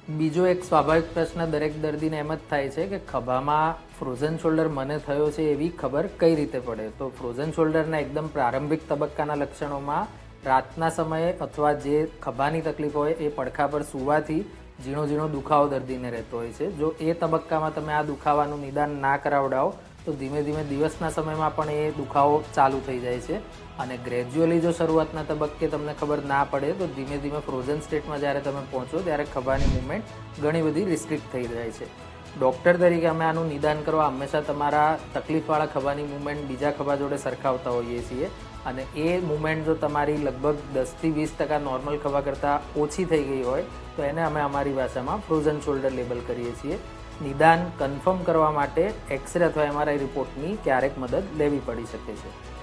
બીજો એક સ્વાભાવિક પ્રશ્ન દરેક દર્દીને એમ જ થાય છે કે ખભામાં ફ્રોઝન શોલ્ડર મને થયો છે એવી ખબર કઈ રીતે પડે? તો ફ્રોઝન શોલ્ડરના એકદમ પ્રારંભિક તબક્કાના લક્ષણોમાં રાતના સમયે અથવા જે ખભાની તકલીફ હોય એ પડખા પર સૂવાથી ઝીણો ઝીણો દુખાવો દર્દીને રહેતો હોય છે. જો એ તબક્કામાં તમે આ દુખાવાનું નિદાન ના કરાવડાવો તો ધીમે ધીમે દિવસના સમયમાં પણ એ દુખાવો ચાલુ થઈ જાય છે અને ગ્રેજ્યુઅલી જો શરૂઆતના તબક્કે તમને ખબર ના પડે તો ધીમે ધીમે ફ્રોઝન સ્ટેટમાં જ્યારે તમે પહોંચો ત્યારે ખભાની મૂવમેન્ટ ઘણી બધી રિસ્ટ્રિક્ટ થઈ જાય છે. ડૉક્ટર તરીકે અમે આનું નિદાન કરવા હંમેશા તમારા તકલીફવાળા ખભાની મૂવમેન્ટ બીજા ખભા જોડે સરખાવતા હોઈએ છીએ અને એ મૂવમેન્ટ જો તમારી લગભગ 10થી 20% નોર્મલ ખભા કરતાં ઓછી થઈ ગઈ હોય તો એને અમે અમારી ભાષામાં ફ્રોઝન શોલ્ડર લેબલ કરીએ છીએ. નિદાન કન્ફર્મ કરવા માટે એક્સરે અથવા MRI રિપોર્ટની ક્યારેક મદદ લેવી પડી શકે છે.